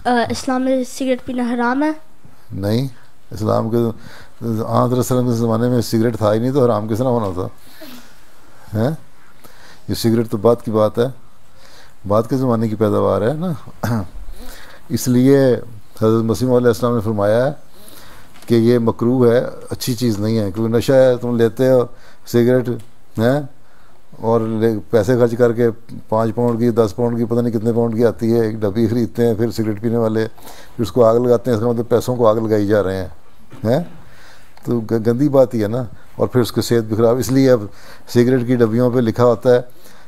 اسلام میں سگریٹ پینا حرام ہے؟ نہیں، اسلام کے حضرت وسلم کے زمانے میں سگریٹ تھا ہی نہیں، تو حرام کس نہ ہونا تھا ہیں؟ یہ سگریٹ تو بعد کی بات ہے، بعد کے زمانے کی پیداوار ہے نا۔ اس لیے حضرت مسیح علیہ السلام نے فرمایا ہے کہ یہ مکروہ ہے، اچھی چیز نہیں ہے، کیونکہ نشہ ہے، تم لیتے ہو سگریٹ ہیں اور پیسے خرچ کر کے 5 پاؤنڈ کی 10 پاؤنڈ کی پتہ نہیں کتنے پاؤنڈ کی آتی ہے ایک ڈبی خریدتے ہیں، پھر سگریٹ پینے والے پھر اس کو آگ لگاتے ہیں، اس کا مطلب پیسوں کو آگ لگائی جا رہے ہیں تو گندی بات ہی ہے نا، اور پھر اس کی صحت بھی خراب۔ اس لیے اب سگریٹ کی ڈبیوں پہ لکھا ہوتا ہے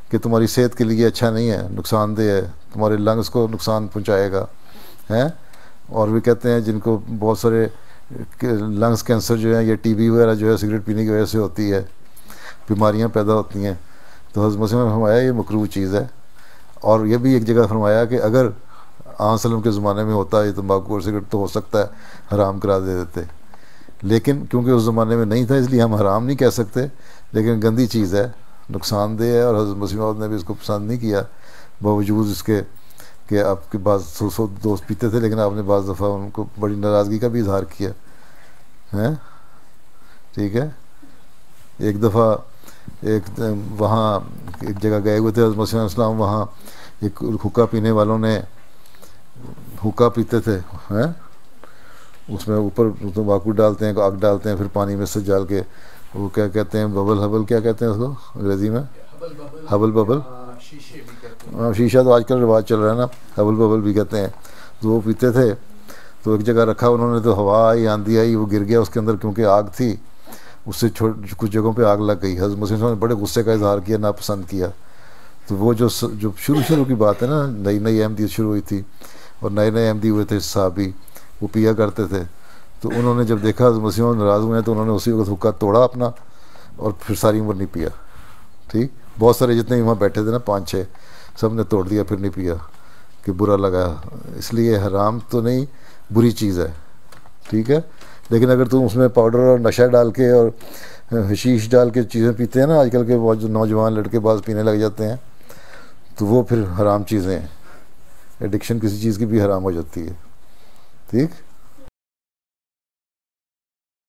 کہ تمہاری صحت کے لیے اچھا نہیں ہے، نقصان دہ ہے، تمہارے لنگس کو نقصان پہنچائے گا ہیں۔ اور بھی کہتے ہیں جن کو بہت سارے لنگس کینسر جو ہے یا ٹی بی وغیرہ جو ہے سگریٹ پینے کی وجہ سے ہوتی ہے، بیماریاں پیدا ہوتی ہیں، تو حضرت مسیح نے فرمایا یہ مکروہ چیز ہے۔ اور یہ بھی ایک جگہ فرمایا کہ اگر آن وسلم کے زمانے میں ہوتا ہے تمباکو اور سگریٹ تو ہو سکتا ہے حرام کرا دیتے، لیکن کیونکہ اس زمانے میں نہیں تھا اس لیے ہم حرام نہیں کہہ سکتے، لیکن گندی چیز ہے، نقصان دہ ہے، اور حضرت مسیح موعود نے بھی اس کو پسند نہیں کیا، باوجود اس کے کہ آپ کے بعض دوست پیتے تھے، لیکن آپ نے بعض دفعہ ان کو بڑی ناراضگی کا بھی اظہار کیا ہے۔ ٹھیک ہے، ایک دفعہ وہاں ایک جگہ گئے ہوئے تھے حضرت مسیح علیہ السلام، وہاں ایک حقہ پینے والوں نے حقہ پیتے تھے ہیں، اس میں اوپر تمباکو ڈالتے ہیں، آگ ڈالتے ہیں، پھر پانی میں سے ڈال کے وہ کیا کہتے ہیں ببل کیا کہتے ہیں اس کو انگریزی میں، ہبل ببل، شیشہ تو آج کل رواج چل رہا ہے نا، ہبل ببل بھی کہتے ہیں، تو وہ پیتے تھے۔ تو ایک جگہ رکھا انہوں نے، تو ہوا آئی، آندھی آئی، وہ گر گیا اس کے اندر، کیونکہ آگ تھی، اس سے کچھ جگہوں پہ آگ لگ گئی۔ حضرت مسیح نے بڑے غصے کا اظہار کیا، ناپسند کیا۔ تو وہ جو شروع کی بات ہے نا، نئی احمدیت شروع ہوئی تھی اور نئے احمدی ہوئے تھے صحابی، وہ پیا کرتے تھے، تو انہوں نے جب دیکھا حضرت مسیح ناراض ہوئے ہیں تو انہوں نے اسی وقت حقہ توڑا اپنا، اور پھر ساری عمر نہیں پیا۔ ٹھیک، بہت سارے جتنے وہاں بیٹھے تھے نا 5-6 سب نے توڑ دیا، پھر نہیں پیا کہ برا لگا۔ اس لیے حرام تو نہیں، بری چیز ہے، ٹھیک ہے، لیکن اگر تم اس میں پاؤڈر اور نشہ ڈال کے اور حشیش ڈال کے چیزیں پیتے ہیں نا، آج کل کے جو نوجوان لڑکے باز پینے لگ جاتے ہیں، تو وہ پھر حرام چیزیں ہیں، ایڈکشن کسی چیز کی بھی حرام ہو جاتی ہے۔ ٹھیک۔